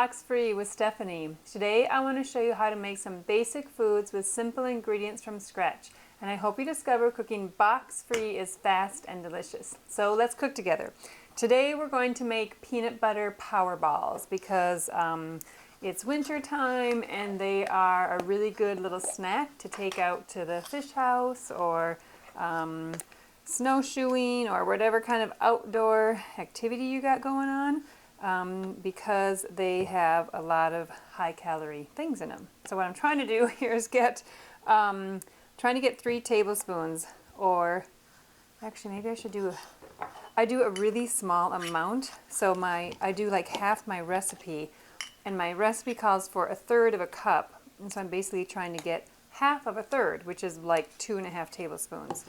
Box-Free with Stephanie. Today I want to show you how to make some basic foods with simple ingredients from scratch. And I hope you discover cooking box-free is fast and delicious. So let's cook together. Today we're going to make peanut butter power balls because it's winter time and they are a really good little snack to take out to the fish house or snowshoeing or whatever kind of outdoor activity you got going on. Because they have a lot of high-calorie things in them. So what I'm trying to do here is trying to get 3 tablespoons, or actually maybe I should do a really small amount. So I do like half my recipe, and my recipe calls for 1/3 of a cup. And so I'm basically trying to get half of 1/3, which is like 2.5 tablespoons.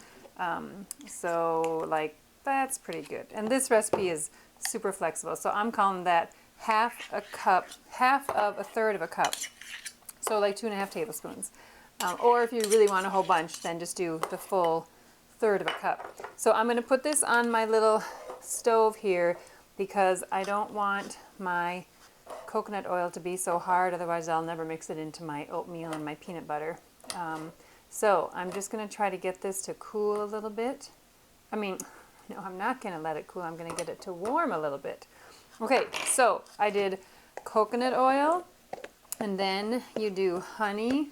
So like that's pretty good. And this recipe is super flexible, so I'm calling that half of 1/3 of a cup, so like 2.5 tablespoons. Or if you really want a whole bunch, then just do the full 1/3 of a cup. So I'm going to put this on my little stove here because I don't want my coconut oil to be so hard, otherwise I'll never mix it into my oatmeal and my peanut butter. So I'm just going to try to get this to cool a little bit. No, I'm not going to let it cool. I'm going to get it to warm a little bit. Okay, so I did coconut oil, and then you do honey,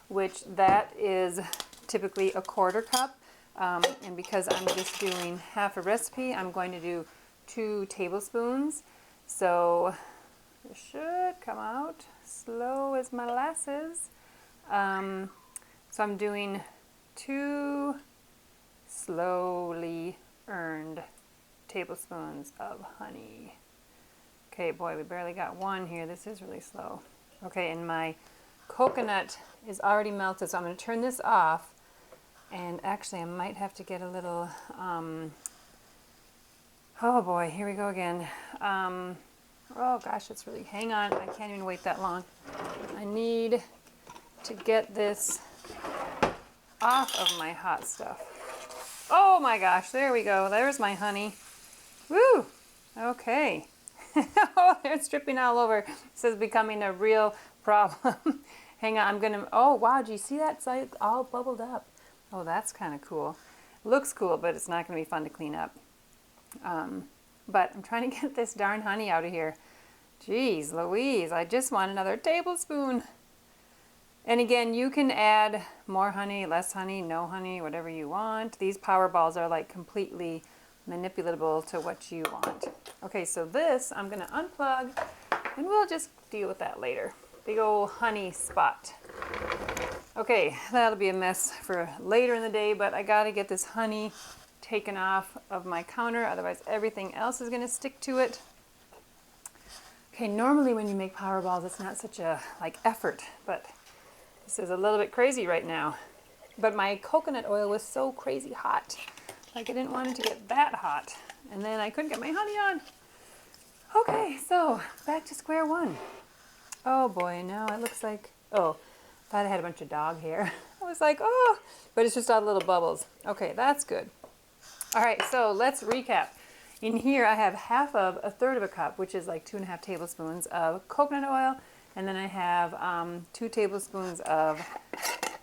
which that is typically 1/4 cup. And because I'm just doing half a recipe, I'm going to do 2 tablespoons. So it should come out slow as molasses. So I'm doing 2 slowly earned tablespoons of honey. Okay, boy, we barely got 1 here. This is really slow. Okay, and my coconut is already melted, so I'm going to turn this off. And actually, I might have to get a little, oh boy, here we go again. Oh gosh, it's really, hang on, I can't even wait that long. I need to get this off of my hot stuff. Oh my gosh, there we go. There's my honey. Woo! Okay. Oh, it's dripping all over. This is becoming a real problem. Hang on, oh wow, do you see that? It's all bubbled up. Oh, that's kind of cool. Looks cool, but it's not going to be fun to clean up. But I'm trying to get this darn honey out of here. Jeez Louise, I just want another tablespoon. And again, you can add more honey, less honey, no honey, whatever you want. These power balls are like completely manipulatable to what you want. Okay, so this I'm going to unplug, and we'll just deal with that later. Big old honey spot. Okay, that'll be a mess for later in the day, but I got to get this honey taken off of my counter, otherwise everything else is going to stick to it. Okay, normally when you make power balls, it's not such a effort, but this is a little bit crazy right now. But my coconut oil was so crazy hot. Like I didn't want it to get that hot. And then I couldn't get my honey on. Okay, so back to square one. Oh boy, now it looks like, oh, thought I had a bunch of dog hair. I was like, oh, but it's just all little bubbles. Okay, that's good. All right, so let's recap. In here I have half of 1/3 of a cup, which is like 2.5 tablespoons of coconut oil. And then I have 2 tablespoons of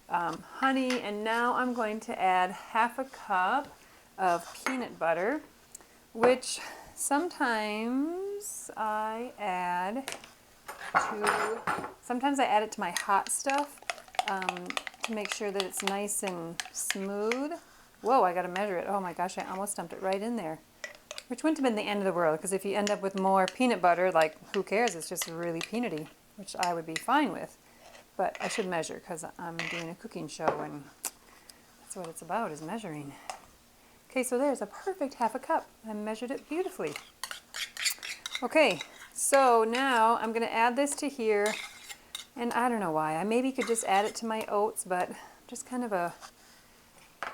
honey, and now I'm going to add half a cup of peanut butter, which sometimes I add it to my hot stuff to make sure that it's nice and smooth. Whoa, I gotta measure it. Oh my gosh, I almost dumped it right in there. Which wouldn't have been the end of the world, because if you end up with more peanut butter, like who cares? It's just really peanutty, which I would be fine with. But I should measure because I'm doing a cooking show and that's what it's about, is measuring. Okay, so there's a perfect half a cup. I measured it beautifully. Okay, so now I'm going to add this to here. And I don't know why. I maybe could just add it to my oats, but just kind of a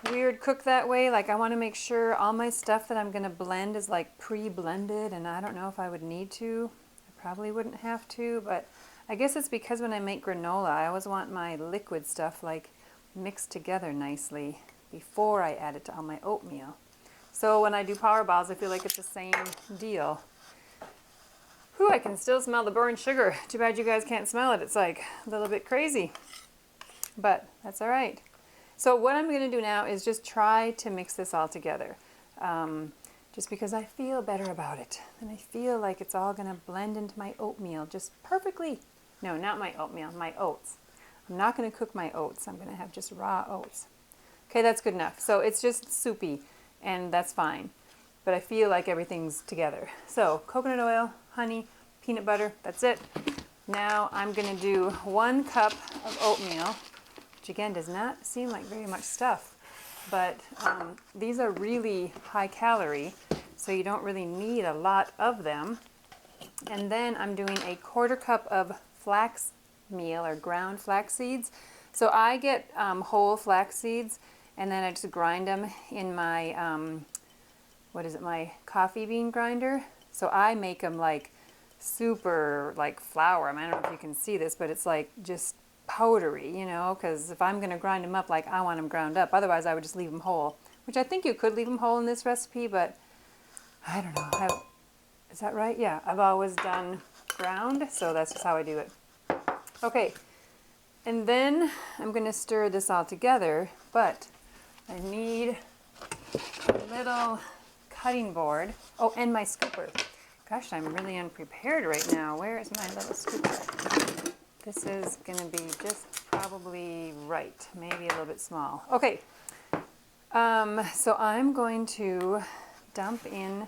weird cook that way. Like I want to make sure all my stuff that I'm going to blend is like pre-blended, and I don't know if I would need to. I probably wouldn't have to, but I guess it's because when I make granola, I always want my liquid stuff like mixed together nicely before I add it to all my oatmeal. So when I do power balls, I feel like it's the same deal. Whew, I can still smell the burnt sugar. Too bad you guys can't smell it. It's like a little bit crazy, but that's all right. So what I'm going to do now is just try to mix this all together. Just because I feel better about it. And I feel like it's all going to blend into my oatmeal just perfectly. No, not my oatmeal, my oats. I'm not going to cook my oats. I'm going to have just raw oats. Okay, that's good enough. So it's just soupy, and that's fine. But I feel like everything's together. So coconut oil, honey, peanut butter, that's it. Now I'm going to do 1 cup of oatmeal, which again does not seem like very much stuff. But these are really high calorie, so you don't really need a lot of them. And then I'm doing a 1/4 cup of flax meal or ground flax seeds. So I get whole flax seeds, and then I just grind them in my, my coffee bean grinder. So I make them like super like flour. I mean, I don't know if you can see this, but it's like just powdery, you know, because if I'm going to grind them up like I want them ground up, otherwise I would just leave them whole, which I think you could leave them whole in this recipe, but I don't know. Is that right? Yeah, I've always done ground, so that's just how I do it. Okay, and then I'm going to stir this all together, but I need a little cutting board. Oh, and my scooper. Gosh, I'm really unprepared right now. Where is my little scooper? This is going to be just probably right, maybe a little bit small. Okay, so I'm going to dump in,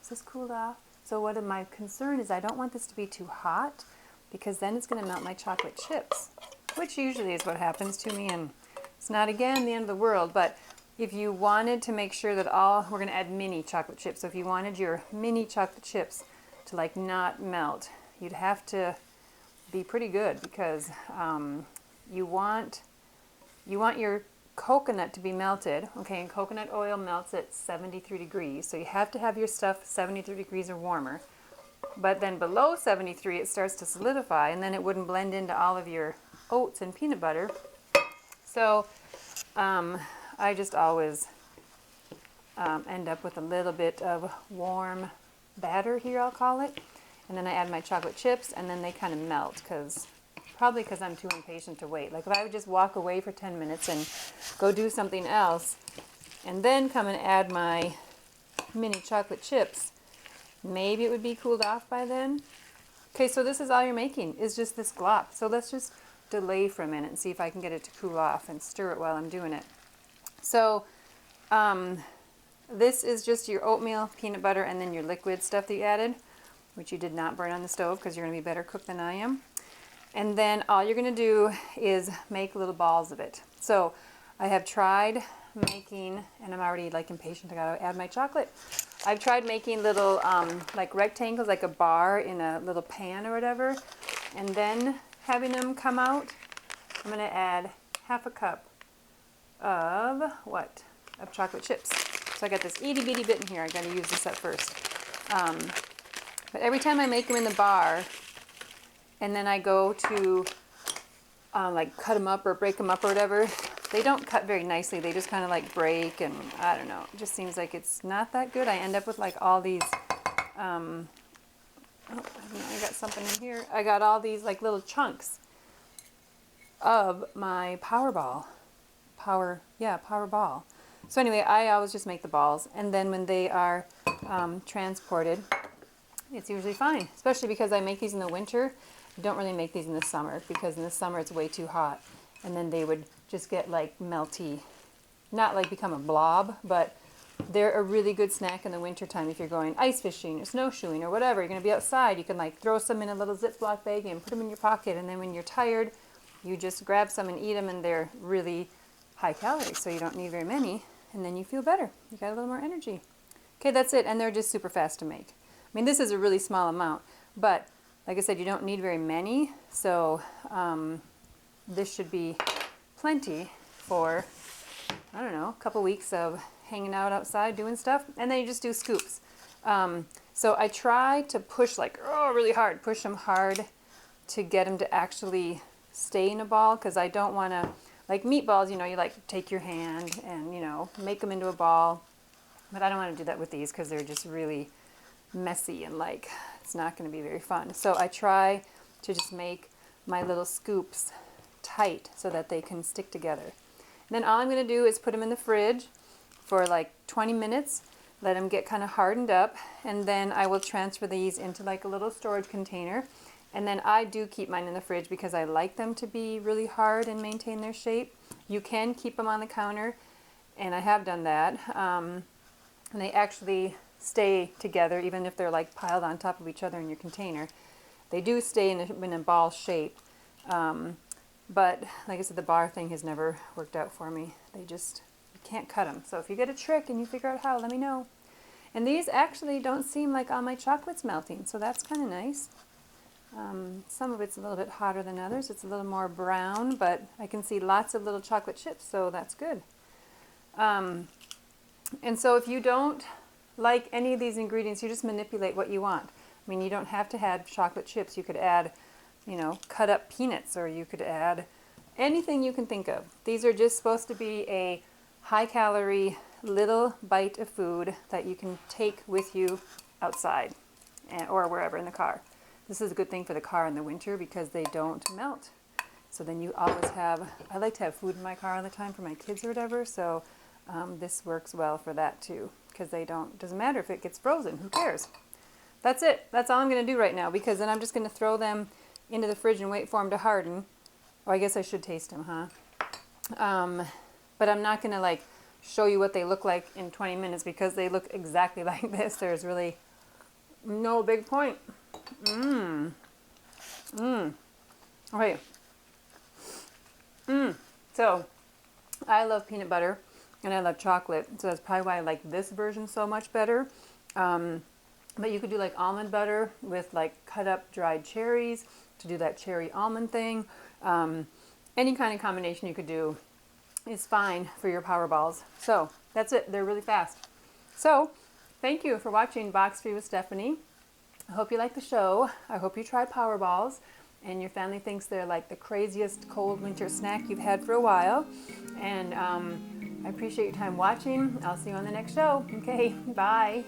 is this cooled off? So what my concern is I don't want this to be too hot because then it's going to melt my chocolate chips, which usually is what happens to me, and it's not, again, the end of the world, but if you wanted to make sure that we're going to add mini chocolate chips, so if you wanted your mini chocolate chips to like not melt, you'd have to be pretty good because you want your coconut to be melted, okay, and coconut oil melts at 73 degrees, so you have to have your stuff 73 degrees or warmer, but then below 73 it starts to solidify, and then it wouldn't blend into all of your oats and peanut butter. So I just always end up with a little bit of warm batter here, I'll call it. And then I add my chocolate chips, and then they kind of melt, probably because I'm too impatient to wait. Like if I would just walk away for 10 minutes and go do something else, and then come and add my mini chocolate chips, maybe it would be cooled off by then. Okay, so this is all you're making, is just this glop. So let's just delay for a minute and see if I can get it to cool off and stir it while I'm doing it. So this is just your oatmeal, peanut butter, and then your liquid stuff that you added, which you did not burn on the stove because you're going to be better cooked than I am. And then all you're going to do is make little balls of it. So I have tried making, and I'm already like impatient, I got to add my chocolate. I've tried making little like rectangles, like a bar in a little pan or whatever, and then having them come out. I'm going to add 1/2 cup of of chocolate chips. So I got this itty bitty bit in here. I got to use this up first. But every time I make them in the bar, and then I go to like cut them up or break them up or whatever, they don't cut very nicely. They just kind of like break, and I don't know. It just seems like it's not that good. I end up with like all these, I got something in here. I got all these like little chunks of my power ball. Power ball. So anyway, I always just make the balls, and then when they are transported, it's usually fine, especially because I make these in the winter. I don't really make these in the summer because in the summer it's way too hot, and then they would just get like melty, not like become a blob, but they're a really good snack in the wintertime if you're going ice fishing or snowshoeing or whatever. You're going to be outside, you can like throw some in a little Ziploc bag and put them in your pocket, and then when you're tired, you just grab some and eat them, and they're really high calories, so you don't need very many, and then you feel better. You got a little more energy. Okay, that's it, and they're just super fast to make. I mean, this is a really small amount, but like I said, you don't need very many, so this should be plenty for, I don't know, a couple weeks of hanging out outside doing stuff, and then you just do scoops. So I try to push like, really hard, push them hard to get them to actually stay in a ball, because I don't want to, like meatballs, you like take your hand and, make them into a ball, but I don't want to do that with these because they're just really messy and like it's not going to be very fun. So I try to just make my little scoops tight so that they can stick together. And then all I'm going to do is put them in the fridge for like 20 minutes, let them get kind of hardened up, and then I will transfer these into like a little storage container. And then I do keep mine in the fridge because I like them to be really hard and maintain their shape. You can keep them on the counter, and I have done that. And they actually stay together even if they're like piled on top of each other in your container. They do stay in a ball shape. But like I said, the bar thing has never worked out for me. They just, you can't cut them. So if you get a trick and you figure out how, let me know. And these actually don't seem like all my chocolate's melting, so that's kind of nice. Some of it's a little bit hotter than others. It's a little more brown, but I can see lots of little chocolate chips, so that's good. And so if you don't like any of these ingredients, you just manipulate what you want. I mean, you don't have to add chocolate chips. You could add, you know, cut up peanuts, or you could add anything you can think of. These are just supposed to be a high calorie little bite of food that you can take with you outside or wherever in the car. This is a good thing for the car in the winter because they don't melt. So then you always have, I like to have food in my car all the time for my kids or whatever, so this works well for that too, because they don't, doesn't matter if it gets frozen, who cares? That's it. That's all I'm going to do right now, because then I'm just going to throw them into the fridge and wait for them to harden. Oh, I guess I should taste them, huh? But I'm not going to like show you what they look like in 20 minutes because they look exactly like this. There's really no big point. Okay. So I love peanut butter and I love chocolate, so that's probably why I like this version so much better. But you could do like almond butter with like cut up dried cherries to do that cherry almond thing. Any kind of combination you could do is fine for your power balls. So that's it. They're really fast. So thank you for watching Box Free with Stephanie. I hope you like the show. I hope you try power balls and your family thinks they're like the craziest cold winter snack you've had for a while. And I appreciate your time watching. I'll see you on the next show. Okay, bye.